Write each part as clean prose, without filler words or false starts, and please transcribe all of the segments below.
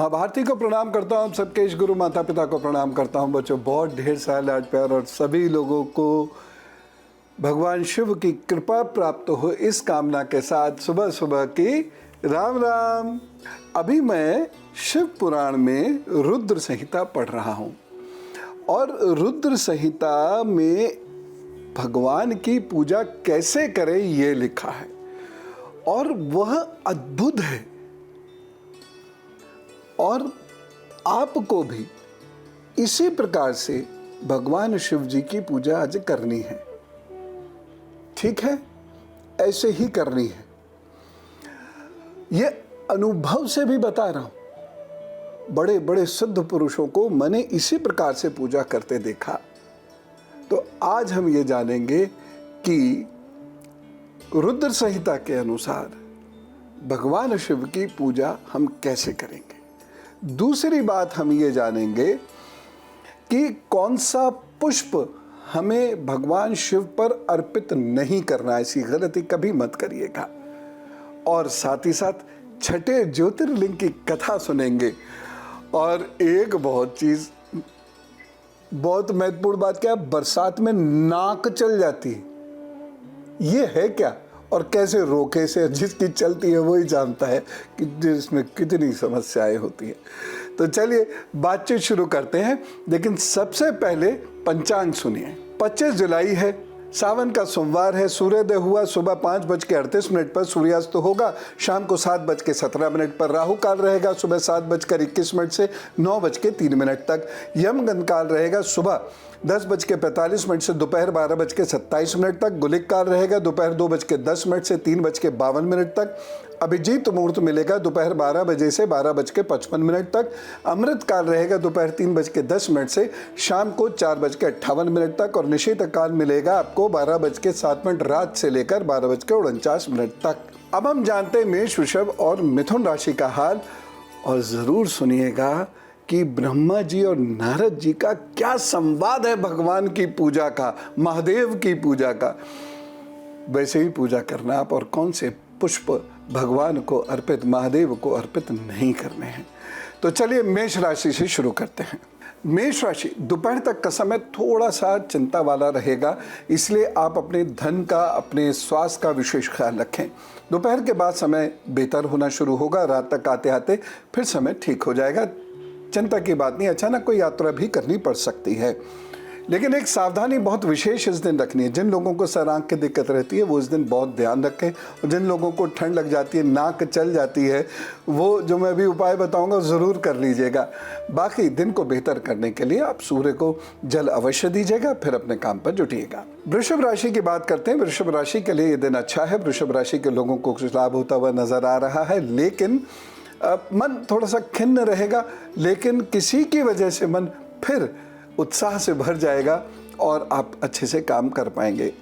माँ भारती को प्रणाम करता हूँ, सबके इष्ट गुरु माता पिता को प्रणाम करता हूँ। बच्चों, बहुत ढेर सारा लाड प्यार और सभी लोगों को भगवान शिव की कृपा प्राप्त हो, इस कामना के साथ सुबह सुबह की राम राम। अभी मैं शिव पुराण में रुद्र संहिता पढ़ रहा हूँ और रुद्र संहिता में भगवान की पूजा कैसे करें ये लिखा है और वह अद्भुत है और आपको भी इसी प्रकार से भगवान शिव जी की पूजा आज करनी है। ठीक है, ऐसे ही करनी है। ये अनुभव से भी बता रहा हूं, बड़े बड़े सिद्ध पुरुषों को मैंने इसी प्रकार से पूजा करते देखा। तो आज हम ये जानेंगे कि रुद्र संहिता के अनुसार भगवान शिव की पूजा हम कैसे करेंगे। दूसरी बात हम ये जानेंगे कि कौन सा पुष्प हमें भगवान शिव पर अर्पित नहीं करना है, ऐसी गलती कभी मत करिएगा। और साथ ही साथ छठे ज्योतिर्लिंग की कथा सुनेंगे। और एक बहुत महत्वपूर्ण बात क्या है, बरसात में नाक चल जाती है, ये है क्या और कैसे रोके से, जिसकी चलती है वही जानता है कि इसमें कितनी समस्याएं होती है। तो चलिए बातचीत शुरू करते हैं, लेकिन सबसे पहले पंचांग सुनिए। 25 जुलाई है, सावन का सोमवार है। सूर्योदय हुआ सुबह 5:38 पर, सूर्यास्त होगा शाम को 7:17 पर। राहु काल रहेगा सुबह 7:21 से 9:03 तक। यमगंध काल रहेगा सुबह 10:45 से दोपहर 12:27 तक। गुलिक काल रहेगा दोपहर 2:10 से 3:52 तक। अभिजीत मुहूर्त मिलेगा दोपहर 12 बजे से 12:55 तक। अमृत काल रहेगा दोपहर 3:10 से शाम को 4:58 तक। और निषेध काल मिलेगा आपको 12:07 रात से लेकर 12:49 तक। अब हम जानते हैं मेष, वृषभ और मिथुन राशि का हाल। और जरूर सुनिएगा कि ब्रह्मा जी और नारद जी का क्या संवाद है भगवान की पूजा का, महादेव की पूजा का। वैसे ही पूजा करना आप, और कौन से पुष्प भगवान को अर्पित, महादेव को अर्पित नहीं करने हैं। तो चलिए मेष राशि से शुरू करते हैं। मेष राशि, दोपहर तक का समय थोड़ा सा चिंता वाला रहेगा, इसलिए आप अपने धन का, अपने स्वास्थ्य का विशेष ख्याल रखें। दोपहर के बाद समय बेहतर होना शुरू होगा, रात तक आते आते फिर समय ठीक हो जाएगा। चिंता की बात नहीं, अचानक कोई यात्रा भी करनी पड़ सकती है, लेकिन एक सावधानी बहुत विशेष इस दिन रखनी है। जिन लोगों को सर आँख की दिक्कत रहती है वो इस दिन बहुत ध्यान रखें। और जिन लोगों को ठंड लग जाती है, नाक चल जाती है, वो जो मैं अभी उपाय बताऊंगा ज़रूर कर लीजिएगा। बाकी दिन को बेहतर करने के लिए आप सूर्य को जल अवश्य दीजिएगा, फिर अपने काम पर जुटिएगा। वृषभ राशि की बात करते हैं। वृषभ राशि के लिए ये दिन अच्छा है। वृषभ राशि के लोगों को कुछ लाभ होता हुआ नजर आ रहा है, लेकिन मन थोड़ा सा खिन्न रहेगा, लेकिन किसी की वजह से मन फिर उत्साह से भर जाएगा और आप अच्छे से काम कर पाएंगे।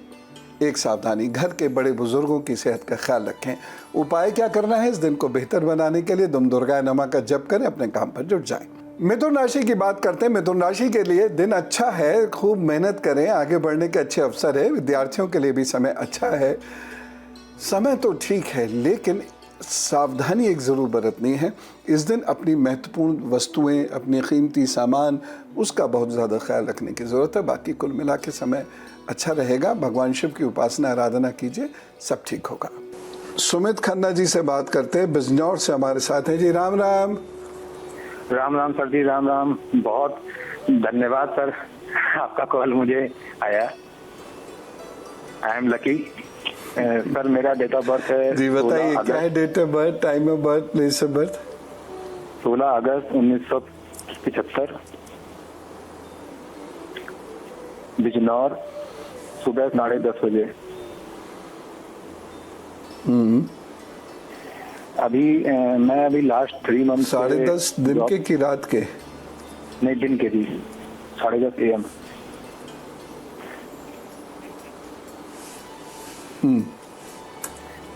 एक सावधानी, घर के बड़े बुजुर्गों की सेहत का ख्याल रखें। उपाय क्या करना है इस दिन को बेहतर बनाने के लिए, दुम दुर्गाय नमः का जप करें, अपने काम पर जुट जाएं। मिथुन राशि की बात करते हैं। मिथुन राशि के लिए दिन अच्छा है, खूब मेहनत करें, आगे बढ़ने के अच्छे अवसर है। विद्यार्थियों के लिए भी समय अच्छा है। समय तो ठीक है, लेकिन सावधानी एक ज़रूर बरतनी है। इस दिन अपनी महत्वपूर्ण वस्तुएं, अपने कीमती सामान, उसका बहुत ज़्यादा ख्याल रखने की ज़रूरत है। बाकी कुल मिला के समय अच्छा रहेगा। भगवान शिव की उपासना आराधना कीजिए, सब ठीक होगा। सुमित खन्ना जी से बात करते हैं, बिजनौर से हमारे साथ हैं जी। राम राम। राम राम सर जी, राम राम। बहुत धन्यवाद सर, आपका कॉल मुझे आया। I am lucky. सर मेरा डेट ऑफ बर्थ है जी, बताइए क्या है date of birth, time of birth, place of birth? 16 अगस्त 1975, बिजनौर, सुबह 10:30 बजे। मैं अभी लास्ट 3 मंथ 10:30 दिन के की रात के? नहीं, दिन के जी, 10:30 AM।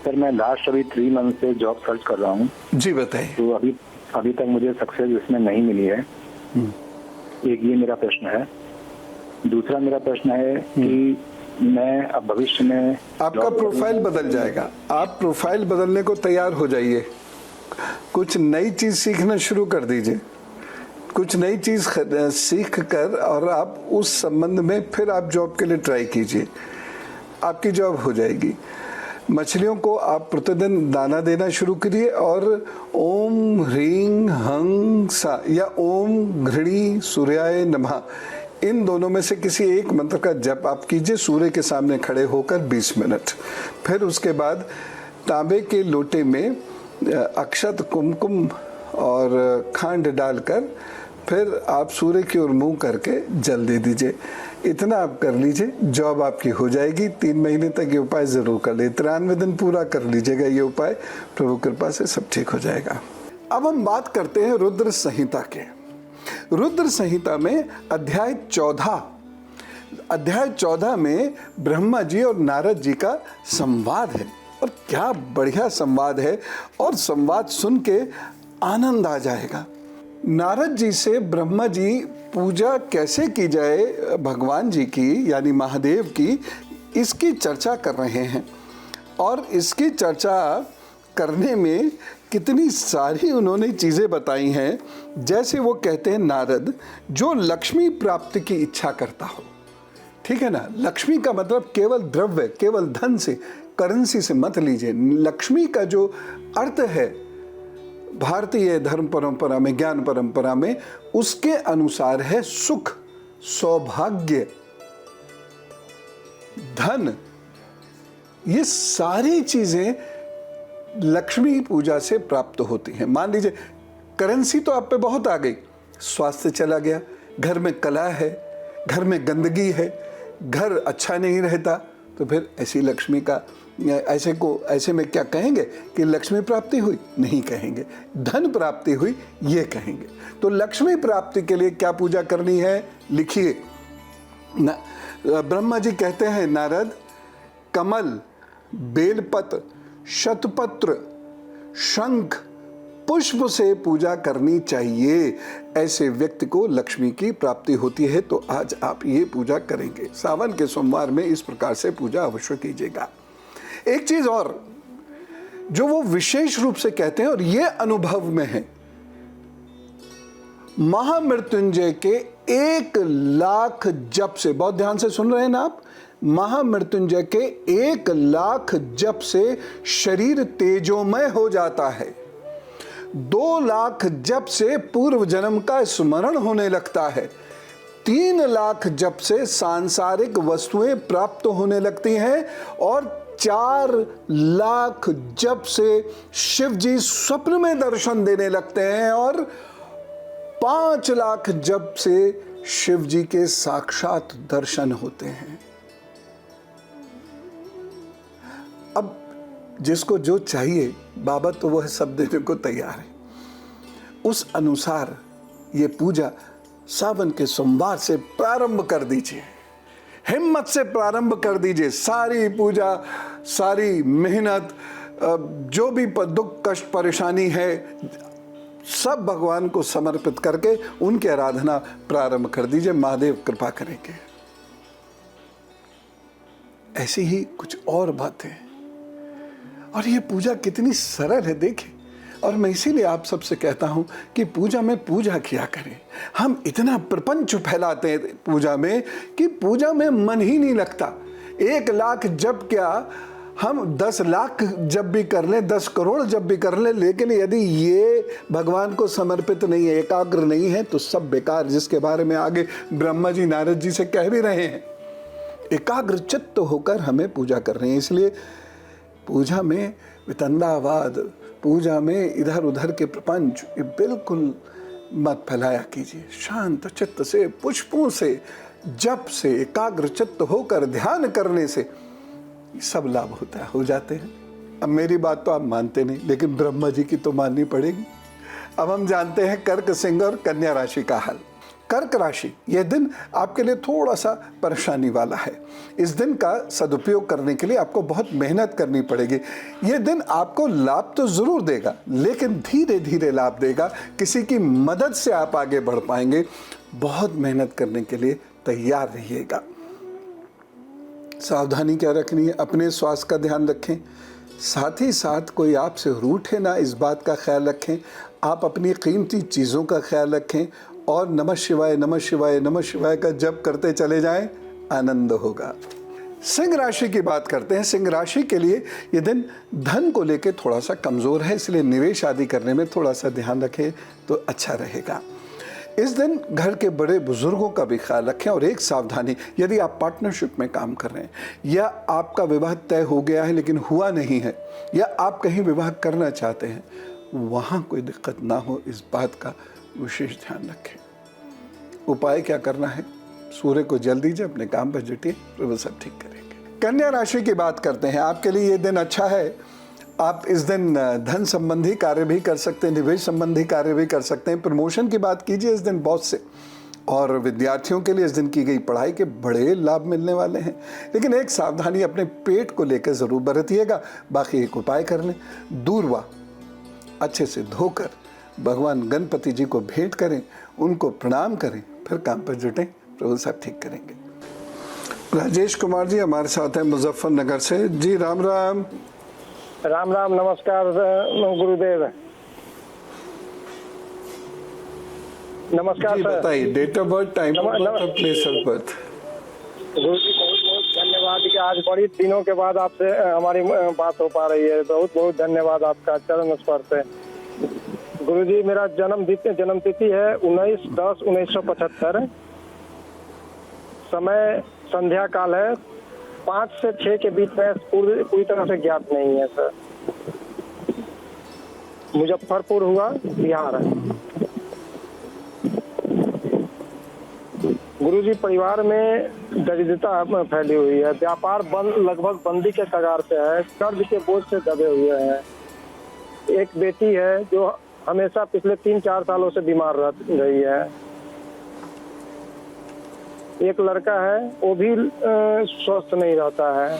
सर मैं लास्ट अभी 3 मंथ से जॉब सर्च कर रहा हूँ जी, बताइए। तो अभी तक मुझे सक्सेस इसमें नहीं मिली है। एक ये मेरा प्रश्न है। दूसरा मेरा प्रश्न है कि मैं अब भविष्य में आपका प्रोफाइल बदल जाएगा। आप प्रोफाइल बदलने को तैयार हो जाइए। कुछ नई चीज सीखना शुरू कर दीजिए। कुछ नई चीज सीख कर और आप उस संबंध में फिर आप जॉब के लिए ट्राई कीजिए, आपकी जॉब हो जाएगी। मछलियों को आप प्रतिदिन दाना देना शुरू करिए और ओम ह्रीं हं सा या ओम घृणी सूर्याय नमः, इन दोनों में से किसी एक मंत्र का जप आप कीजिए सूर्य के सामने खड़े होकर 20 मिनट। फिर उसके बाद तांबे के लोटे में अक्षत, कुमकुम और खांड डालकर फिर आप सूर्य की ओर मुंह करके जल दे दीजिए। इतना आप कर लीजिए, जॉब आपकी हो जाएगी। 3 महीने तक ये उपाय जरूर कर लीजिए, 93 दिन पूरा कर लीजिएगा ये उपाय, प्रभु कृपा से सब ठीक हो जाएगा। अब हम बात करते हैं रुद्र संहिता के। रुद्र संहिता में अध्याय 14 में ब्रह्मा जी और नारद जी का संवाद है, और क्या बढ़िया संवाद है, और संवाद सुन के आनंद आ जाएगा। नारद जी से ब्रह्मा जी पूजा कैसे की जाए भगवान जी की यानी महादेव की, इसकी चर्चा कर रहे हैं। और इसकी चर्चा करने में कितनी सारी उन्होंने चीज़ें बताई हैं। जैसे वो कहते हैं, नारद जो लक्ष्मी प्राप्ति की इच्छा करता हो, ठीक है ना, लक्ष्मी का मतलब केवल द्रव्य, केवल धन से, करेंसी से मत लीजिए। लक्ष्मी का जो अर्थ है भारतीय धर्म परंपरा में, ज्ञान परंपरा में, उसके अनुसार है सुख, सौभाग्य, धन। ये सारी चीजें लक्ष्मी पूजा से प्राप्त होती हैं। मान लीजिए करेंसी तो आप पे बहुत आ गई, स्वास्थ्य चला गया, घर में कलह है, घर में गंदगी है, घर अच्छा नहीं रहता, तो फिर ऐसी लक्ष्मी का ऐसे में क्या कहेंगे कि लक्ष्मी प्राप्ति हुई? नहीं कहेंगे। धन प्राप्ति हुई ये कहेंगे। तो लक्ष्मी प्राप्ति के लिए क्या पूजा करनी है, लिखिए। ब्रह्मा जी कहते हैं, नारद कमल, बेलपत्र, शतपत्र, शंख, पुष्प से पूजा करनी चाहिए। ऐसे व्यक्ति को लक्ष्मी की प्राप्ति होती है। तो आज आप ये पूजा करेंगे, सावन के सोमवार में इस प्रकार से पूजा अवश्य कीजिएगा। एक चीज और जो वो विशेष रूप से कहते हैं, और ये अनुभव में है, महामृत्युंजय के 1,00,000 जप से, बहुत ध्यान से सुन रहे हैं ना आप, महामृत्युंजय के 1,00,000 जप से शरीर तेजोमय हो जाता है। 2,00,000 जप से पूर्व जन्म का स्मरण होने लगता है। 3,00,000 जप से सांसारिक वस्तुएं प्राप्त होने लगती हैं, और 4,00,000 जप से शिव जी स्वप्न में दर्शन देने लगते हैं, और 5,00,000 जप से शिव जी के साक्षात दर्शन होते हैं। अब जिसको जो चाहिए, बाबा तो वह सब देने को तैयार है। उस अनुसार ये पूजा सावन के सोमवार से प्रारंभ कर दीजिए, हिम्मत से प्रारंभ कर दीजिए। सारी पूजा, सारी मेहनत, जो भी दुख कष्ट परेशानी है, सब भगवान को समर्पित करके उनकी आराधना प्रारंभ कर दीजिए। महादेव कृपा करेंगे। ऐसी ही कुछ और बातें, और ये पूजा कितनी सरल है देखिए। और मैं इसीलिए आप सबसे कहता हूं कि पूजा में पूजा किया करें। हम इतना प्रपंच फैलाते हैं पूजा में कि पूजा में मन ही नहीं लगता। 1,00,000 जप क्या, हम 10,00,000 जब भी कर लें, 10 करोड़ जब भी कर लें, लेकिन यदि ये भगवान को समर्पित नहीं है, एकाग्र नहीं है, तो सब बेकार। जिसके बारे में आगे ब्रह्मा जी नारद जी से कह भी रहे हैं, एकाग्र चित्त होकर हमें पूजा कर रहे हैं। इसलिए पूजा में वितंडावाद, पूजा में इधर उधर के प्रपंच, ये बिल्कुल मत फैलाया कीजिए। शांत चित्त से, पुष्पों से, जप से, एकाग्र चित्त होकर ध्यान करने से सब लाभ होता है, हो जाते हैं। अब मेरी बात तो आप मानते नहीं, लेकिन ब्रह्मा जी की तो माननी पड़ेगी। अब हम जानते हैं कर्क, सिंह और कन्या राशि का हाल। कर्क राशि, यह दिन आपके लिए थोड़ा सा परेशानी वाला है। इस दिन का सदुपयोग करने के लिए आपको बहुत मेहनत करनी पड़ेगी। यह दिन आपको लाभ तो जरूर देगा, लेकिन धीरे धीरे लाभ देगा। किसी की मदद से आप आगे बढ़ पाएंगे। बहुत मेहनत करने के लिए तैयार रहिएगा। सावधानी क्या रखनी है, अपने स्वास्थ्य का ध्यान रखें, साथ ही साथ कोई आपसे रूठे ना इस बात का ख्याल रखें, आप अपनी कीमती चीज़ों का ख्याल रखें और नमः शिवाय नमः शिवाय नमः शिवाय का जप करते चले जाएं, आनंद होगा। सिंह राशि की बात करते हैं। सिंह राशि के लिए ये दिन धन को लेकर थोड़ा सा कमज़ोर है, इसलिए निवेश आदि करने में थोड़ा सा ध्यान रखें तो अच्छा रहेगा। इस दिन घर के बड़े बुजुर्गों का भी ख्याल रखें। और एक सावधानी, यदि आप पार्टनरशिप में काम कर रहे हैं या आपका विवाह तय हो गया है लेकिन हुआ नहीं है, या आप कहीं विवाह करना चाहते हैं, वहाँ कोई दिक्कत ना हो इस बात का विशेष ध्यान रखें। उपाय क्या करना है, सूर्य को जल दीजिए, अपने काम पर जुटिए, प्रभु सब ठीक करेंगे। कन्या राशि की बात करते हैं। आपके लिए ये दिन अच्छा है। आप इस दिन धन संबंधी कार्य भी कर सकते हैं, निवेश संबंधी कार्य भी कर सकते हैं। प्रमोशन की बात कीजिए इस दिन बहुत से, और विद्यार्थियों के लिए इस दिन की गई पढ़ाई के बड़े लाभ मिलने वाले हैं। लेकिन एक सावधानी अपने पेट को लेकर ज़रूर बरतिएगा। बाकी एक उपाय कर लें, दूर्वा अच्छे से धोकर भगवान गणपति जी को भेंट करें, उनको प्रणाम करें, फिर काम पर जुटें, प्रभु साहब ठीक करेंगे। राजेश कुमार जी हमारे साथ हैं मुजफ्फरनगर से। जी राम राम। राम राम, नमस्कार गुरुदेव। नमस्कार जी सर। बताइए, date of birth, time of birth और प्लेस ऑफ बर्थ। गुरु जी बहुत बहुत धन्यवाद कि आज बड़ी दिनों के बाद आपसे हमारी बात हो पा रही है। बहुत बहुत धन्यवाद आपका, चरण स्पर्श है। गुरु जी, मेरा जन्मतिथि है 19/10/1975। समय संध्या काल है, 5 से 6 के बीच में, पूरी तरह से ज्ञात नहीं है सर। मुजफ्फरपुर हुआ, बिहार। गुरुजी, परिवार में दरिद्रता फैली हुई है, व्यापार लगभग बंदी के कगार पे है, कर्ज के बोझ से दबे हुए हैं। एक बेटी है जो हमेशा पिछले 3-4 सालों से बीमार रही है। एक लड़का है, वो भी स्वस्थ नहीं रहता है।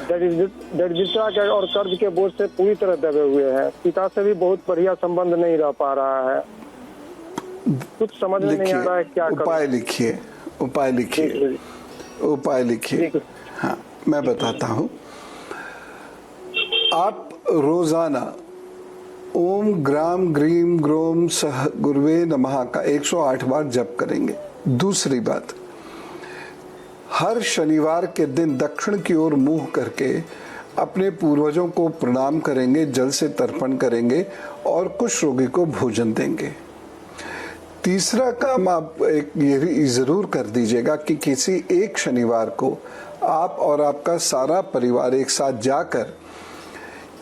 दरिद्रता के और कर्ज के बोझ से पूरी तरह दबे हुए हैं। पिता से भी बहुत बढ़िया संबंध नहीं रह पा रहा है। कुछ समझ में नहीं आ रहा है क्या करूं। उपाय लिखिए, उपाय लिखिए, उपाय लिखिए। हाँ, मैं बताता हूँ। आप रोजाना ओम ग्राम ग्रीम ग्रोम सह गुरुवे नमः का 108 बार जप करेंगे। दूसरी बात, हर शनिवार के दिन दक्षिण की ओर मुंह करके अपने पूर्वजों को प्रणाम करेंगे, जल से तर्पण करेंगे और कुछ रोगी को भोजन देंगे। तीसरा काम आप ये भी जरूर कर दीजिएगा कि किसी एक शनिवार को आप और आपका सारा परिवार एक साथ जाकर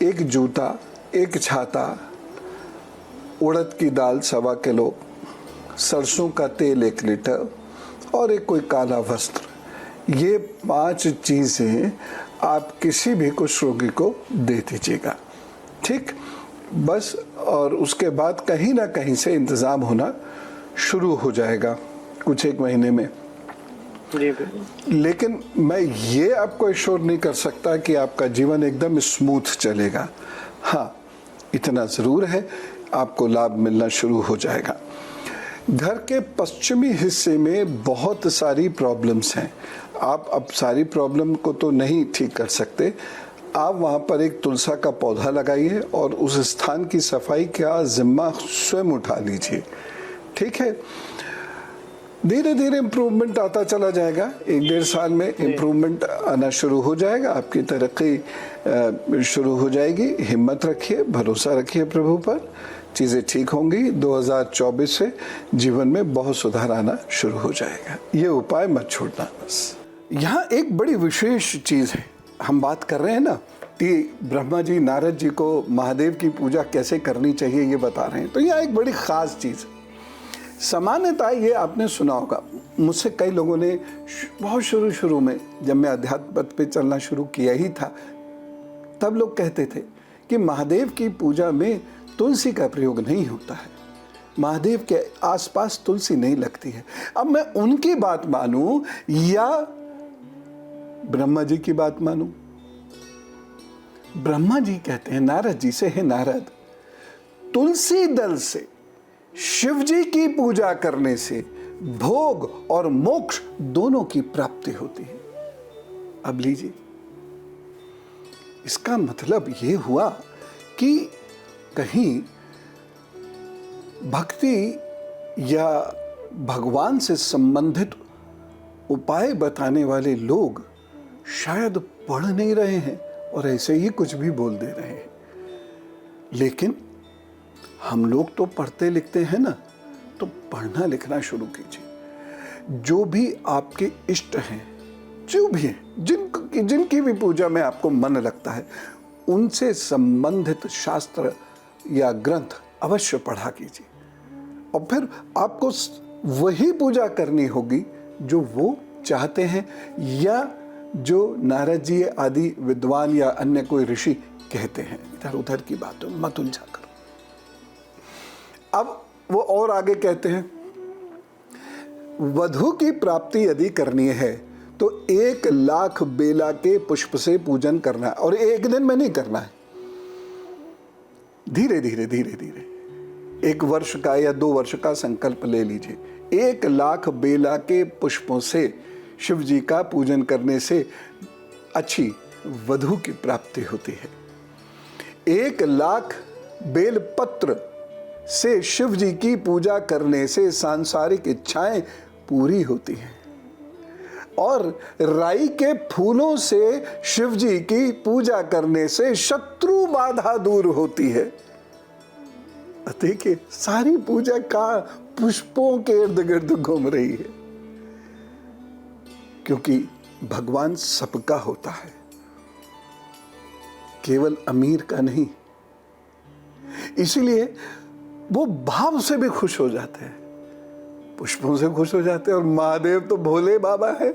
एक जूता, एक छाता, उड़द की दाल 1.25 किलो, सरसों का तेल 1 लीटर और एक कोई काला वस्त्र, ये 5 चीजें आप किसी भी कुछ रोगी को दे दीजिएगा। ठीक, बस। और उसके बाद कहीं ना कहीं से इंतजाम होना शुरू हो जाएगा कुछ 1 महीने में। लेकिन मैं ये आपको एश्योर नहीं कर सकता कि आपका जीवन एकदम स्मूथ चलेगा। हाँ, इतना जरूर है, आपको लाभ मिलना शुरू हो जाएगा। घर के पश्चिमी हिस्से में बहुत सारी प्रॉब्लम्स हैं। आप अब सारी प्रॉब्लम को तो नहीं ठीक कर सकते। आप वहाँ पर एक तुलसा का पौधा लगाइए और उस स्थान की सफाई का जिम्मा स्वयं उठा लीजिए। ठीक है, धीरे धीरे इम्प्रूवमेंट आता चला जाएगा। 1-1.5 साल में इम्प्रूवमेंट आना शुरू हो जाएगा, आपकी तरक्की शुरू हो जाएगी। हिम्मत रखिए, भरोसा रखिए प्रभु पर, चीज़ें ठीक होंगी। 2024 से जीवन में बहुत सुधार आना शुरू हो जाएगा। ये उपाय मत छोड़ना। बस यहाँ एक बड़ी विशेष चीज़ है, हम बात कर रहे हैं ना कि ब्रह्मा जी नारद जी को महादेव की पूजा कैसे करनी चाहिए ये बता रहे हैं, तो यह एक बड़ी ख़ास चीज़ है। सामान्यतः ये आपने सुना होगा, मुझसे कई लोगों ने बहुत शुरू में जब मैं अध्यात्म पथ पे चलना शुरू किया ही था, तब लोग कहते थे कि महादेव की पूजा में तुलसी का प्रयोग नहीं होता है, महादेव के आसपास तुलसी नहीं लगती है। अब मैं उनकी बात मानूं या ब्रह्मा जी की बात मानूं? ब्रह्मा जी कहते हैं नारद जी से, हे नारद, तुलसी दल से शिव जी की पूजा करने से भोग और मोक्ष दोनों की प्राप्ति होती है। अब लीजिए। इसका मतलब ये हुआ कि कहीं भक्ति या भगवान से संबंधित उपाय बताने वाले लोग शायद पढ़ नहीं रहे हैं और ऐसे ही कुछ भी बोल दे रहे हैं। लेकिन हम लोग तो पढ़ते लिखते हैं ना, तो पढ़ना लिखना शुरू कीजिए। जो भी आपके इष्ट हैं, जो भी हैं, जिनकी भी पूजा में आपको मन लगता है, उनसे संबंधित शास्त्र या ग्रंथ अवश्य पढ़ा कीजिए। और फिर आपको वही पूजा करनी होगी जो वो चाहते हैं या जो नारद जी आदि विद्वान या अन्य कोई ऋषि कहते हैं। इधर उधर की बातों मत उलझा करो। अब वो और आगे कहते हैं, वधु की प्राप्ति यदि करनी है तो 1,00,000 बेला के पुष्प से पूजन करना है। और एक दिन में नहीं करना है, धीरे धीरे धीरे धीरे 1 वर्ष का या 2 वर्ष का संकल्प ले लीजिए। 1,00,000 बेला के पुष्पों से शिव जी का पूजन करने से अच्छी वधु की प्राप्ति होती है। 1,00,000 बेल पत्र से शिव जी की पूजा करने से सांसारिक इच्छाएं पूरी होती हैं। और राई के फूलों से शिव जी की पूजा करने से शत्रु बाधा दूर होती है। देखिए, सारी पूजा का पुष्पों के इर्द गिर्द घूम रही है, क्योंकि भगवान सबका होता है, केवल अमीर का नहीं। इसीलिए वो भाव से भी खुश हो जाते हैं, पुष्पों से खुश हो जाते हैं। और महादेव तो भोले बाबा है।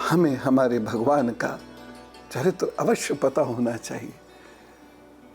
हमें हमारे भगवान का चरित्र अवश्य पता होना चाहिए,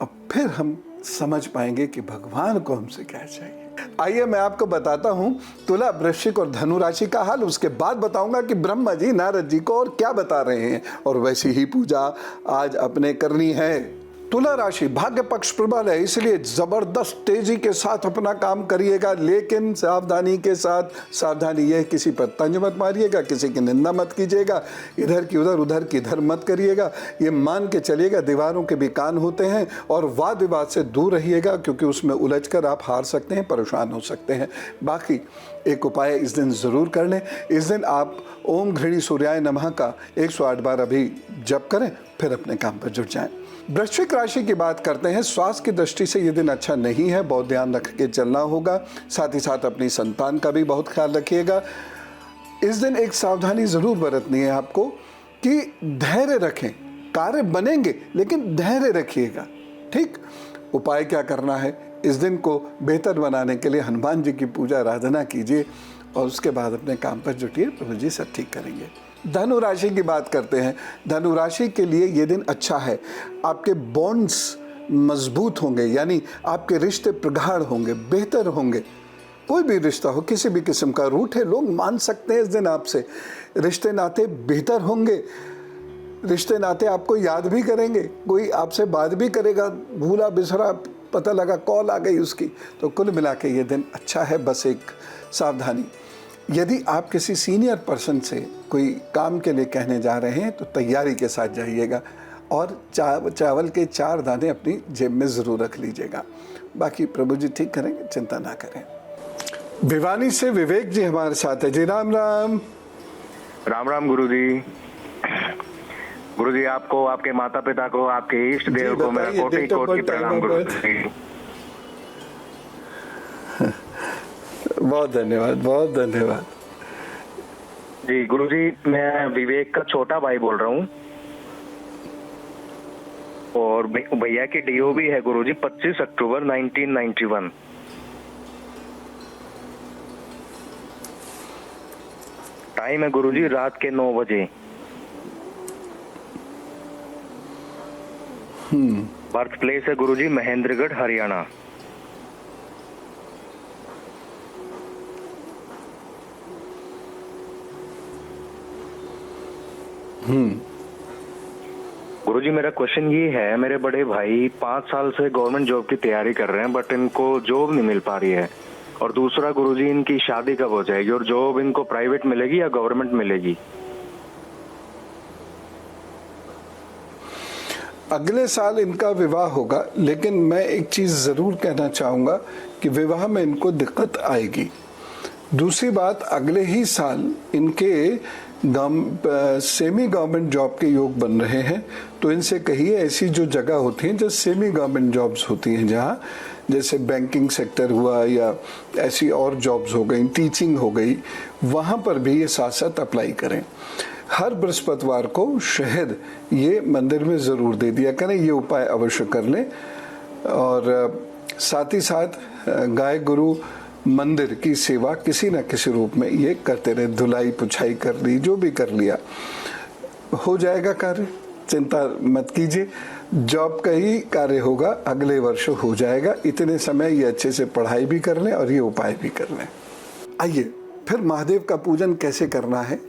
अब फिर हम समझ पाएंगे कि भगवान को हमसे क्या चाहिए। आइए मैं आपको बताता हूं तुला, वृश्चिक और धनु राशि का हाल। उसके बाद बताऊंगा कि ब्रह्मा जी नारद जी को और क्या बता रहे हैं, और वैसी ही पूजा आज अपने करनी है। तुला राशि, भाग्य पक्ष प्रबल है, इसलिए जबरदस्त तेजी के साथ अपना काम करिएगा, लेकिन सावधानी के साथ। सावधानी यह, किसी पर तंज मत मारिएगा, किसी की निंदा मत कीजिएगा, इधर की उधर उधर की इधर मत करिएगा। ये मान के चलिएगा दीवारों के भी कान होते हैं। और वाद विवाद से दूर रहिएगा, क्योंकि उसमें उलझकर आप हार सकते हैं, परेशान हो सकते हैं। बाकी एक उपाय इस दिन जरूर कर लें। इस दिन आप ओम घृणी सूर्याय नमः का 108 बार अभी जप करें, फिर अपने काम पर जुट जाएं। वृश्चिक राशि की बात करते हैं। स्वास्थ्य की दृष्टि से ये दिन अच्छा नहीं है, बहुत ध्यान रख के चलना होगा। साथ ही साथ अपनी संतान का भी बहुत ख्याल रखिएगा। इस दिन एक सावधानी जरूर बरतनी है आपको कि धैर्य रखें। कार्य बनेंगे, लेकिन धैर्य रखिएगा, ठीक। उपाय क्या करना है, इस दिन को बेहतर बनाने के लिए हनुमान जी की पूजा आराधना कीजिए और उसके बाद अपने काम पर जुटिए, प्रभु जी सब ठीक करेंगे। धनु राशि की बात करते हैं। धनु राशि के लिए ये दिन अच्छा है। आपके बॉन्ड्स मजबूत होंगे, यानी आपके रिश्ते प्रगाढ़ होंगे, बेहतर होंगे। कोई भी रिश्ता हो, किसी भी किस्म का, रूठे लोग मान सकते हैं इस दिन आपसे। रिश्ते नाते बेहतर होंगे, रिश्ते नाते आपको याद भी करेंगे, कोई आपसे बात भी करेगा, भूला बिसरा पता लगा कॉल आ गई उसकी। तो कुल मिला के ये दिन अच्छा है। बस एक सावधानी, यदि आप किसी सीनियर पर्सन से कोई काम के लिए कहने जा रहे हैं तो तैयारी के साथ जाइएगा, और चावल के 4 दाने अपनी जेब में ज़रूर रख लीजिएगा। बाकी प्रभु जी ठीक करेंगे, चिंता ना करें। भिवानी से विवेक जी हमारे साथ है जी। राम राम। राम राम गुरुजी। गुरुजी, आपको, आपके माता पिता को, आपके इष्ट देव को मेरा कोटि कोटि प्रणाम गुरुजी। बहुत धन्यवाद, बहुत धन्यवाद जी। गुरुजी, मैं विवेक का छोटा भाई बोल रहा हूँ, और भैया की डीओ भी है गुरुजी 25 अक्टूबर 1991। टाइम है गुरुजी रात के 9 बजे। बर्थ प्लेस है गुरुजी महेंद्रगढ़, हरियाणा। गुरुजी, मेरा क्वेश्चन ये है, मेरे बड़े भाई 5 साल से गवर्नमेंट जॉब की तैयारी कर रहे हैं, बट इनको जॉब नहीं मिल पा रही है। और दूसरा गुरुजी, इनकी शादी कब हो जाएगी, और जॉब इनको प्राइवेट मिलेगी या गवर्नमेंट मिलेगी? अगले साल इनका विवाह होगा, लेकिन मैं एक चीज़ ज़रूर कहना चाहूँगा कि विवाह में इनको दिक्कत आएगी। दूसरी बात, अगले ही साल इनके सेमी गवर्नमेंट जॉब के योग बन रहे हैं, तो इनसे कहिए ऐसी जो जगह होती हैं जो सेमी गवर्नमेंट जॉब्स होती हैं, जहाँ जैसे बैंकिंग सेक्टर हुआ या ऐसी और जॉब्स हो गई, टीचिंग हो गई, वहाँ पर भी ये साथ साथ अप्लाई करें। हर बृहस्पतिवार को शहद ये मंदिर में ज़रूर दे दिया करें, ये उपाय अवश्य कर लें। और साथ ही साथ गाय गुरु मंदिर की सेवा किसी न किसी रूप में ये करते रहे, धुलाई पुछाई कर ली, जो भी कर लिया, हो जाएगा कार्य, चिंता मत कीजिए। जॉब का ही कार्य होगा, अगले वर्ष हो जाएगा। इतने समय ये अच्छे से पढ़ाई भी कर लें और ये उपाय भी कर लें। आइए फिर महादेव का पूजन कैसे करना है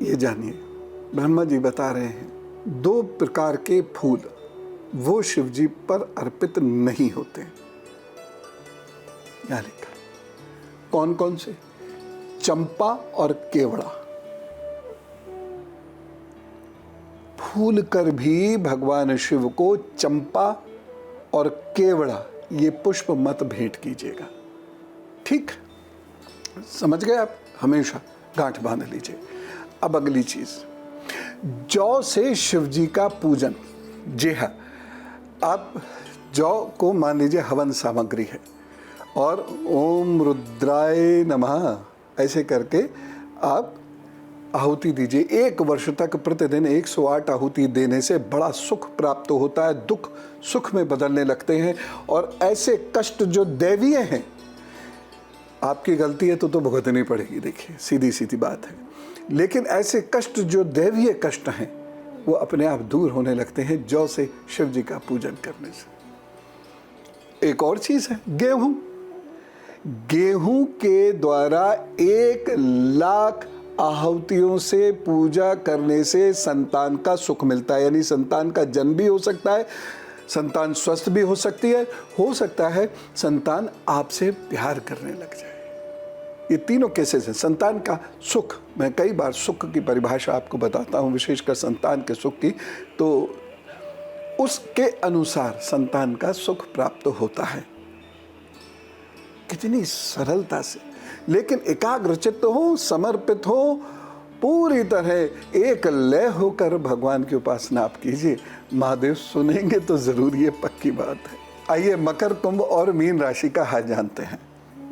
ये जानिए। ब्रह्मा जी बता रहे हैं, 2 प्रकार के फूल वो शिव जी पर अर्पित नहीं होते। यहाँ लिखा कौन कौन से? चंपा और केवड़ा। फूल कर भी भगवान शिव को चंपा और केवड़ा ये पुष्प मत भेंट कीजिएगा। ठीक, समझ गए आप? हमेशा गांठ बांध लीजिए। अब अगली चीज, जौ से शिव जी का पूजन। जी हाँ, आप जौ को मान लीजिए हवन सामग्री है और ओम रुद्राय नमः ऐसे करके आप आहुति दीजिए। 1 वर्ष तक प्रतिदिन 108 आहुति देने से बड़ा सुख प्राप्त होता है, दुख सुख में बदलने लगते हैं। और ऐसे कष्ट जो दैवीय हैं, आपकी गलती है तो भुगतनी पड़ेगी, देखिए सीधी सीधी बात है, लेकिन ऐसे कष्ट जो दैवीय कष्ट हैं वो अपने आप दूर होने लगते हैं जौ से शिव जी का पूजन करने से। एक और चीज है, गेहूं। गेहूं के द्वारा 1 लाख आहुतियों से पूजा करने से संतान का सुख मिलता है, यानी संतान का जन्म भी हो सकता है, संतान स्वस्थ भी हो सकती है, हो सकता है संतान आपसे प्यार करने लग जाए। ये तीनों केसेस हैं। संतान का सुख, मैं कई बार सुख की परिभाषा आपको बताता हूँ, विशेषकर संतान के सुख की, तो उसके अनुसार संतान का सुख प्राप्त होता है। कितनी सरलता से, लेकिन एकाग्रचित्त हो, समर्पित हो, पूरी तरह एक लय होकर भगवान की उपासना आप कीजिए। महादेव सुनेंगे तो जरूर, ये पक्की बात है। आइए मकर, कुंभ और मीन राशि का हाल जानते हैं।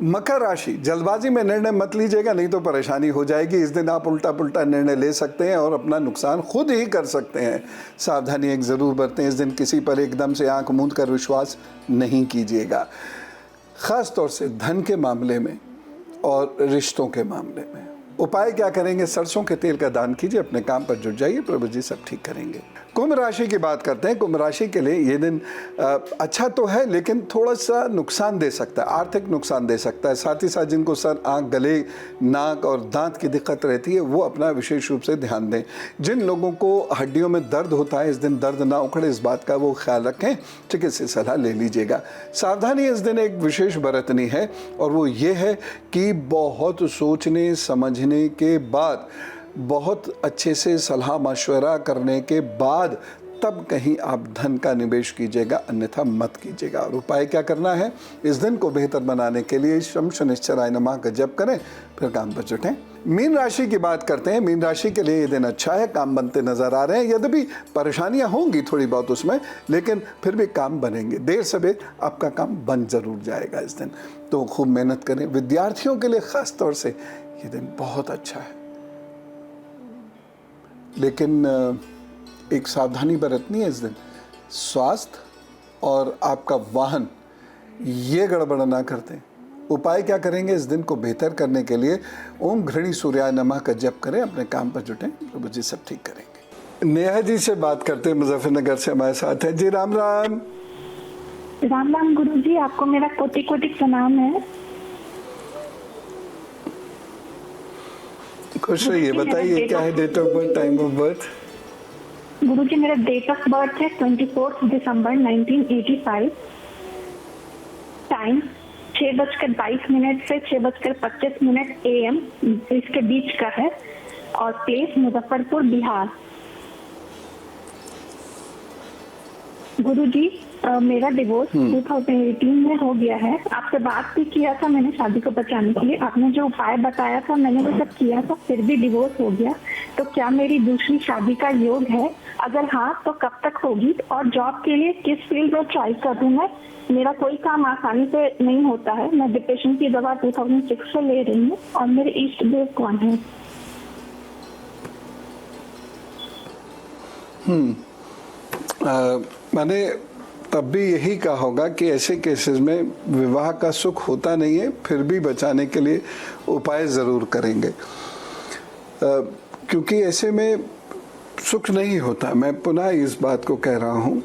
मकर राशि, जल्दबाजी में निर्णय मत लीजिएगा, नहीं तो परेशानी हो जाएगी। इस दिन आप उल्टा पुल्टा निर्णय ले सकते हैं और अपना नुकसान खुद ही कर सकते हैं। सावधानी एक जरूर बरतें। इस दिन किसी पर एकदम से आंख मूंद कर विश्वास नहीं कीजिएगा, खास तौर से धन के मामले में और रिश्तों के मामले में। उपाय क्या करेंगे? सरसों के तेल का दान कीजिए, अपने काम पर जुट जाइए, प्रभु जी सब ठीक करेंगे। कुंभ राशि की बात करते हैं। कुंभ राशि के लिए ये दिन अच्छा तो है, लेकिन थोड़ा सा नुकसान दे सकता है, आर्थिक नुकसान दे सकता है। साथ ही साथ जिनको सर, आंख, गले, नाक और दांत की दिक्कत रहती है, वो अपना विशेष रूप से ध्यान दें। जिन लोगों को हड्डियों में दर्द होता है, इस दिन दर्द ना उखड़े, इस बात का वो ख्याल रखें, चिकित्सक सलाह ले लीजिएगा। सावधानी इस दिन एक विशेष बरतनी है, और वो ये है कि बहुत सोचने समझने के बाद, बहुत अच्छे से सलाह मशवरा करने के बाद तब कहीं आप धन का निवेश कीजिएगा, अन्यथा मत कीजिएगा। और उपाय क्या करना है? इस दिन को बेहतर बनाने के लिए शम शनिश्चराय नमः का जप करें, फिर काम पर जुटें। मीन राशि की बात करते हैं। मीन राशि के लिए ये दिन अच्छा है, काम बनते नजर आ रहे हैं। यद्यपि परेशानियां होंगी थोड़ी बहुत उसमें, लेकिन फिर भी काम बनेंगे। देर सवेर आपका काम बन जरूर जाएगा इस दिन, तो खूब मेहनत करें। विद्यार्थियों के लिए खास तौर से ये दिन बहुत अच्छा है, लेकिन एक सावधानी बरतनी है इस दिन। स्वास्थ्य और आपका वाहन ये गड़बड़ ना करते। उपाय क्या करेंगे इस दिन को बेहतर करने के लिए? ओम घृणी सूर्याय नमः का जप करें, अपने काम पर जुटें, प्रभु जी सब ठीक करेंगे। नेहा जी से बात करते हैं, मुजफ्फरनगर से हमारे साथ है जी। राम राम। राम राम गुरु जी, आपको मेरा कोटि कोटि प्रणाम है। खुश रहिए। बताइए क्या है date of birth, time of birth? गुरु जी, मेरा डेट ऑफ बर्थ है 24 दिसंबर 1985। टाइम 6:22 से 6:25 AM इसके बीच का है, और प्लेस मुजफ्फरपुर, बिहार। गुरुजी, मेरा डिवोर्स 2018 में हो गया है। आपसे बात भी किया था मैंने शादी को बचाने के लिए। आपने जो उपाय बताया था मैंने वो सब किया था, फिर भी डिवोर्स हो गया। तो क्या मेरी दूसरी शादी का योग है? अगर हाँ तो कब तक होगी? और जॉब के लिए किस फील्ड में ट्राई करूँ मैं? मेरा कोई काम आसानी से नहीं होता है। मैं डिप्रेशन की दवा 2006 से ले रही हूँ। और मेरे इष्ट देव कौन है? मैंने तब भी यही कहा होगा कि ऐसे केसेस में विवाह का सुख होता नहीं है, फिर भी बचाने के लिए उपाय ज़रूर करेंगे, क्योंकि ऐसे में सुख नहीं होता। मैं पुनः इस बात को कह रहा हूँ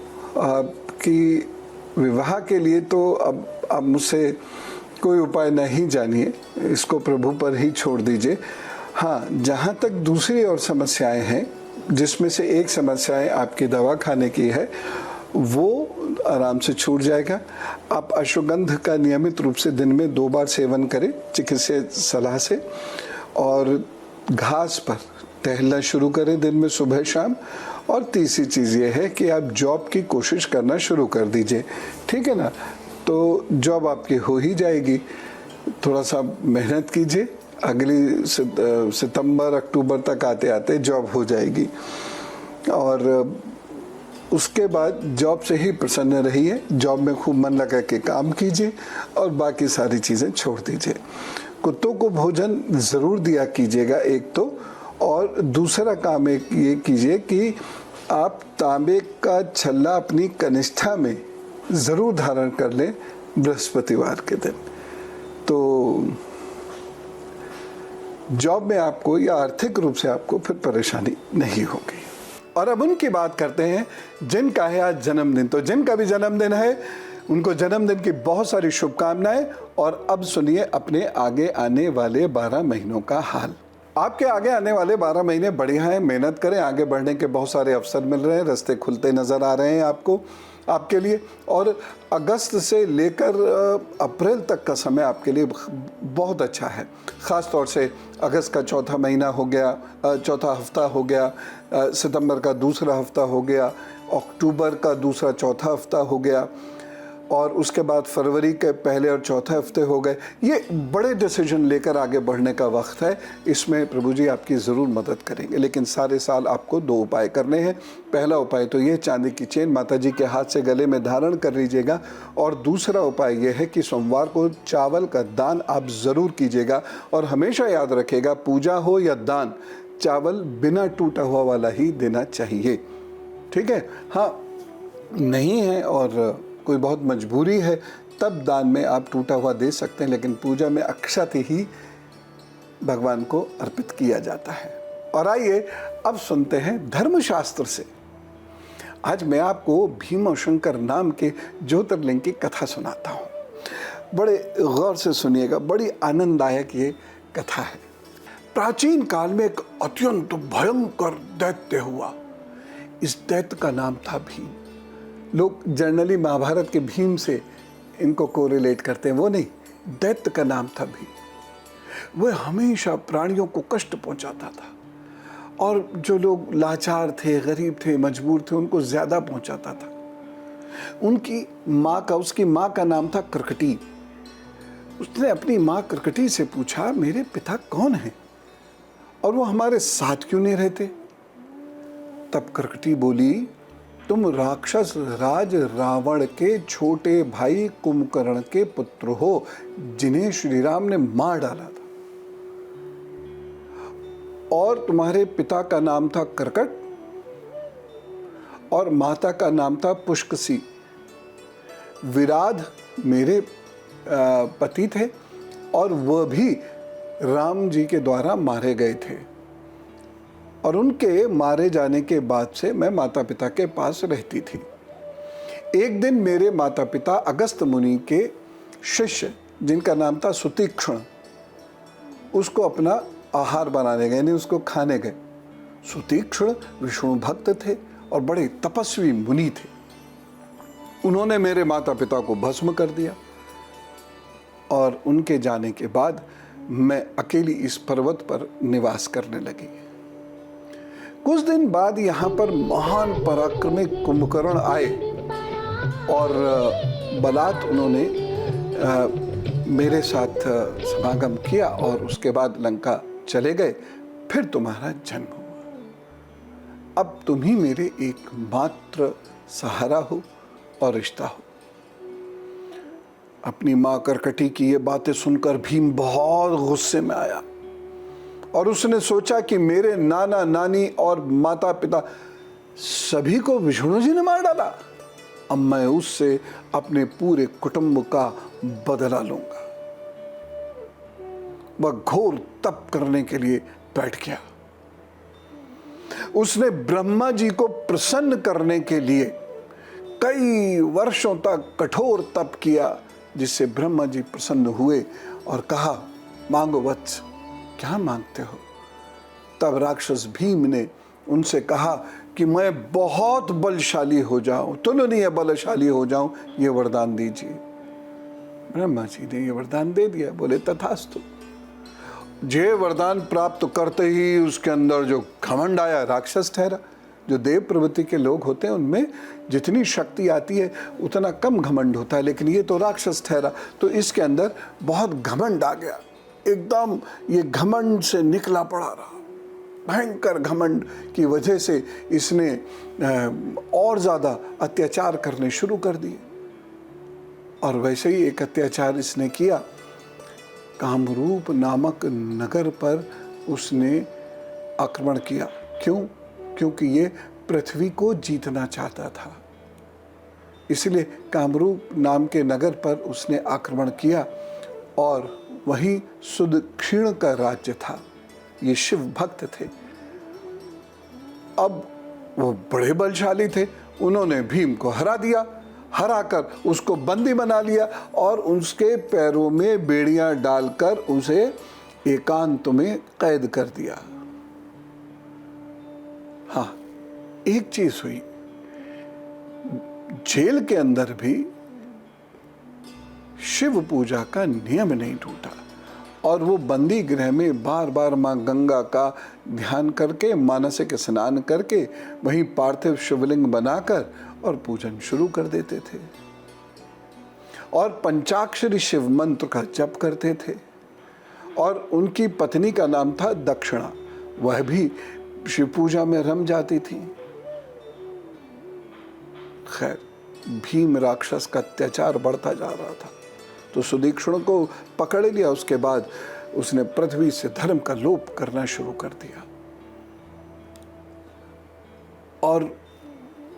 कि विवाह के लिए तो अब आप मुझसे कोई उपाय नहीं जानिए, इसको प्रभु पर ही छोड़ दीजिए। हाँ, जहाँ तक दूसरी और समस्याएं हैं, जिसमें से एक समस्याएं आपकी दवा खाने की है, वो आराम से छूट जाएगा। आप अश्वगंध का नियमित रूप से दिन में 2 बार सेवन करें चिकित्सकीय सलाह से, और घास पर टहलना शुरू करें दिन में सुबह शाम। और तीसरी चीज़ ये है कि आप जॉब की कोशिश करना शुरू कर दीजिए, ठीक है ना? तो जॉब आपकी हो ही जाएगी। थोड़ा सा मेहनत कीजिए, अगली सितंबर अक्टूबर तक आते आते जॉब हो जाएगी। और उसके बाद जॉब से ही प्रसन्न रहिए, जॉब में खूब मन लगा के काम कीजिए और बाकी सारी चीज़ें छोड़ दीजिए। कुत्तों को भोजन ज़रूर दिया कीजिएगा एक तो, और दूसरा काम एक ये कीजिए कि आप तांबे का छल्ला अपनी कनिष्ठा में ज़रूर धारण कर लें बृहस्पतिवार के दिन। तो जॉब में आपको या आर्थिक रूप से आपको फिर परेशानी नहीं होगी। और अब उनकी बात करते हैं जिनका है आज जन्मदिन। तो जिनका भी जन्मदिन है उनको जन्मदिन की बहुत सारी शुभकामनाएं। और अब सुनिए अपने आगे आने वाले 12 महीनों का हाल। आपके आगे आने वाले 12 महीने बढ़िया हैं, मेहनत करें, आगे बढ़ने के बहुत सारे अवसर मिल रहे हैं, रास्ते खुलते नज़र आ रहे हैं आपको, आपके लिए। और अगस्त से लेकर अप्रैल तक का समय आपके लिए बहुत अच्छा है। ख़ास तौर से अगस्त का चौथा महीना हो गया, चौथा हफ्ता हो गया, सितंबर का दूसरा हफ्ता हो गया, अक्टूबर का दूसरा चौथा हफ्ता हो गया, और उसके बाद फरवरी के पहले और चौथे हफ्ते हो गए। ये बड़े डिसीजन लेकर आगे बढ़ने का वक्त है। इसमें प्रभु जी आपकी ज़रूर मदद करेंगे। लेकिन सारे साल आपको 2 उपाय करने हैं। पहला उपाय तो ये, चांदी की चेन माता जी के हाथ से गले में धारण कर लीजिएगा। और दूसरा उपाय ये है कि सोमवार को चावल का दान आप ज़रूर कीजिएगा। और हमेशा याद रखिएगा, पूजा हो या दान, चावल बिना टूटा हुआ वाला ही देना चाहिए, ठीक है? हाँ, नहीं है और कोई बहुत मजबूरी है तब दान में आप टूटा हुआ दे सकते हैं, लेकिन पूजा में अक्षत ही भगवान को अर्पित किया जाता है। और आइए अब सुनते हैं धर्मशास्त्र से। आज मैं आपको भीम और शंकर नाम के ज्योतिर्लिंग की कथा सुनाता हूँ। बड़े गौर से सुनिएगा, बड़ी आनंददायक ये कथा है। प्राचीन काल में एक अत्यंत भयंकर दैत्य हुआ। इस दैत्य का नाम था भीम। लोग जनरली महाभारत के भीम से इनको कोरिलेट करते हैं, वो नहीं, दैत्य का नाम था भीम। वह हमेशा प्राणियों को कष्ट पहुंचाता था, और जो लोग लाचार थे, गरीब थे, मजबूर थे, उनको ज्यादा पहुंचाता था। उसकी माँ का नाम था करकटी। उसने अपनी माँ करकटी से पूछा, मेरे पिता कौन हैं और वो हमारे साथ क्यों नहीं रहते? तब करकटी बोली, तुम राक्षस राज रावण के छोटे भाई कुंभकर्ण के पुत्र हो, जिन्हें श्री राम ने मार डाला था। और तुम्हारे पिता का नाम था करकट और माता का नाम था पुष्कसी। विराध मेरे पति थे और वह भी राम जी के द्वारा मारे गए थे। और उनके मारे जाने के बाद से मैं माता पिता के पास रहती थी। एक दिन मेरे माता पिता अगस्त मुनि के शिष्य, जिनका नाम था सुतीक्ष्ण, उसको अपना आहार बनाने गए, यानी उसको खाने गए। सुतीक्ष्ण विष्णु भक्त थे और बड़े तपस्वी मुनि थे। उन्होंने मेरे माता पिता को भस्म कर दिया और उनके जाने के बाद मैं अकेली इस पर्वत पर निवास करने लगी। कुछ दिन बाद यहाँ पर महान पराक्रमी कुंभकर्ण आए और बलात् उन्होंने मेरे साथ समागम किया और उसके बाद लंका चले गए। फिर तुम्हारा जन्म हुआ। अब तुम ही मेरे एकमात्र सहारा हो और रिश्ता हो। अपनी मां करकटी की ये बातें सुनकर भीम बहुत गुस्से में आया और उसने सोचा कि मेरे नाना नानी और माता पिता सभी को विष्णु जी ने मार डाला। अब मैं उससे अपने पूरे कुटुंब का बदला लूंगा। वह घोर तप करने के लिए बैठ गया। उसने ब्रह्मा जी को प्रसन्न करने के लिए कई वर्षों तक कठोर तप किया, जिससे ब्रह्मा जी प्रसन्न हुए और कहा, मांगो वत्स, क्या मांगते हो? तब राक्षस भीम ने उनसे कहा कि मैं बहुत बलशाली हो जाऊं, तुलनीय बलशाली हो जाऊं, ये वरदान दीजिए। ब्रह्मा जी ने ये वरदान दे दिया। बोले तथास्तु। जे वरदान प्राप्त करते ही उसके अंदर जो घमंड आया, राक्षस ठहरा। जो देव प्रवृत्ति के लोग होते हैं उनमें जितनी शक्ति आती है उतना कम घमंड होता है, लेकिन ये तो राक्षस ठहरा, तो इसके अंदर बहुत घमंड आ गया। एकदम ये घमंड से निकला पड़ा रहा। भयंकर घमंड की वजह से इसने और ज़्यादा अत्याचार करने शुरू कर दिए। और वैसे ही एक अत्याचार इसने किया। कामरूप नामक नगर पर उसने आक्रमण किया। क्यों? क्योंकि ये पृथ्वी को जीतना चाहता था, इसलिए कामरूप नाम के नगर पर उसने आक्रमण किया। और वहीं सुदक्षिण का राज्य था। ये शिव भक्त थे। अब वो बड़े बलशाली थे। उन्होंने भीम को हरा दिया। हराकर उसको बंदी बना लिया और उसके पैरों में बेड़ियां डालकर उसे एकांत में कैद कर दिया। हाँ, एक चीज हुई, जेल के अंदर भी शिव पूजा का नियम नहीं टूटा और वो बंदी गृह में बार बार मां गंगा का ध्यान करके, मानसिक स्नान करके वहीं पार्थिव शिवलिंग बनाकर और पूजन शुरू कर देते थे और पंचाक्षरी शिव मंत्र का जप करते थे। और उनकी पत्नी का नाम था दक्षिणा, वह भी शिव पूजा में रम जाती थी। खैर, भीम राक्षस का अत्याचार बढ़ता जा रहा था तो सुदीक्षण को पकड़ लिया। उसके बाद उसने पृथ्वी से धर्म का लोप करना शुरू कर दिया और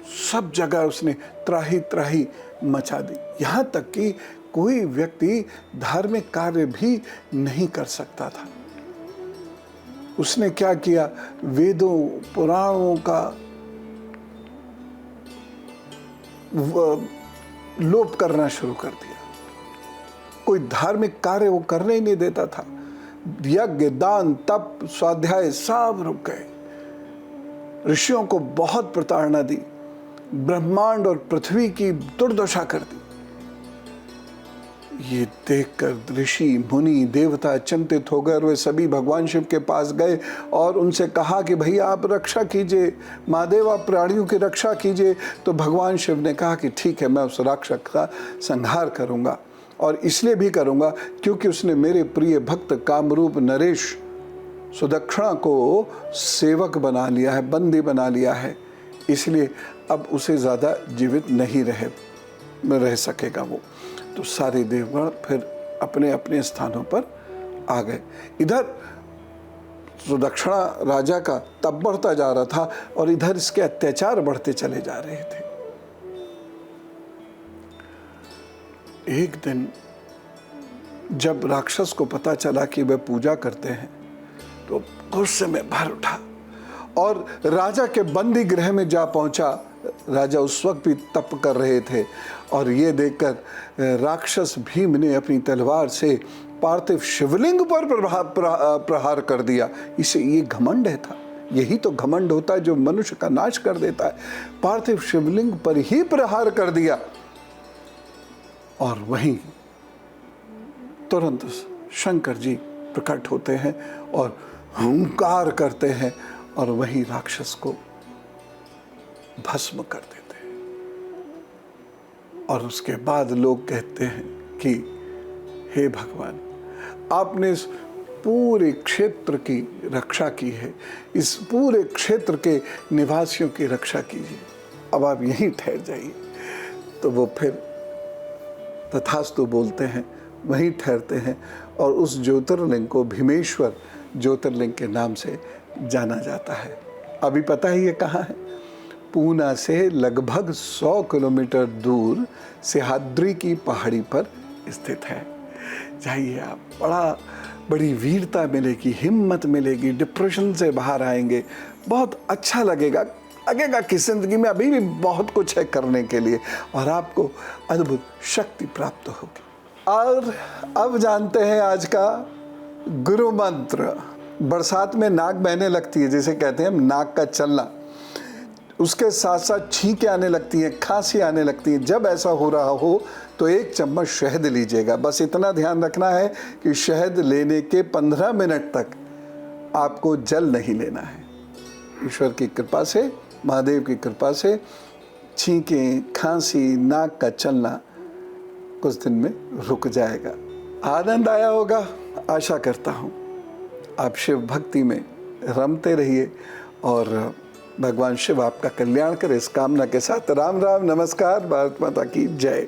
सब जगह उसने त्राही त्राही मचा दी। यहां तक कि कोई व्यक्ति धार्मिक कार्य भी नहीं कर सकता था। उसने क्या किया? वेदों पुराणों का लोप करना शुरू कर दिया। कोई धार्मिक कार्य वो करने ही नहीं देता था। यज्ञ, दान, तप, स्वाध्याय सब रुक गए। ऋषियों को बहुत प्रताड़ना दी। ब्रह्मांड और पृथ्वी की दुर्दशा कर दी। ये देखकर ऋषि, मुनि, देवता चिंतित हो गए और वे सभी भगवान शिव के पास गए और उनसे कहा कि भैया आप रक्षा कीजिए, महादेव आप प्राणियों की रक्षा कीजिए। तो भगवान शिव ने कहा कि ठीक है, मैं उस राक्षस का संहार करूंगा और इसलिए भी करूंगा क्योंकि उसने मेरे प्रिय भक्त कामरूप नरेश सुदक्षिणा को सेवक बना लिया है, बंदी बना लिया है। इसलिए अब उसे ज़्यादा जीवित नहीं रह सकेगा वो। तो सारे देवगण फिर अपने अपने स्थानों पर आ गए। इधर सुदक्षिणा राजा का तप बढ़ता जा रहा था और इधर इसके अत्याचार बढ़ते चले जा रहे थे। एक दिन जब राक्षस को पता चला कि वे पूजा करते हैं तो गुस्से में भर उठा और राजा के बंदी गृह में जा पहुंचा। राजा उस वक्त भी तप कर रहे थे और ये देखकर राक्षस भीम ने अपनी तलवार से पार्थिव शिवलिंग पर प्रहार कर दिया। इसे ये घमंड था। यही तो घमंड होता है जो मनुष्य का नाश कर देता है। पार्थिव शिवलिंग पर ही प्रहार कर दिया और वहीं तुरंत शंकर जी प्रकट होते हैं और हुंकार करते हैं और वही राक्षस को भस्म कर देते हैं। और उसके बाद लोग कहते हैं कि हे भगवान, आपने इस पूरे क्षेत्र की रक्षा की है, इस पूरे क्षेत्र के निवासियों की रक्षा कीजिए, अब आप यहीं ठहर जाइए। तो वो फिर तथास्तु बोलते हैं, वहीं ठहरते हैं और उस ज्योतिर्लिंग को भीमेश्वर ज्योतिर्लिंग के नाम से जाना जाता है। अभी पता है ये कहाँ है? पूना से लगभग 100 किलोमीटर दूर सह्याद्री की पहाड़ी पर स्थित है। जाइए आप, बड़ी वीरता मिलेगी, हिम्मत मिलेगी, डिप्रेशन से बाहर आएंगे, बहुत अच्छा लगेगा कि ज़िंदगी में अभी भी बहुत कुछ है करने के लिए और आपको अद्भुत शक्ति प्राप्त होगी। और अब जानते हैं आज का गुरु मंत्र। बरसात में नाक बहने लगती है, जिसे कहते हैं नाक का चलना, उसके साथ साथ छींकें आने लगती हैं, खांसी आने लगती है। जब ऐसा हो रहा हो तो 1 चम्मच शहद लीजिएगा। बस इतना ध्यान रखना है कि शहद लेने के 15 मिनट तक आपको जल नहीं लेना है। ईश्वर की कृपा से, महादेव की कृपा से छींकें, खांसी, नाक का चलना कुछ दिन में रुक जाएगा। आनंद आया होगा, आशा करता हूँ। आप शिव भक्ति में रमते रहिए और भगवान शिव आपका कल्याण करे, इस कामना के साथ राम राम, नमस्कार, भारत माता की जय।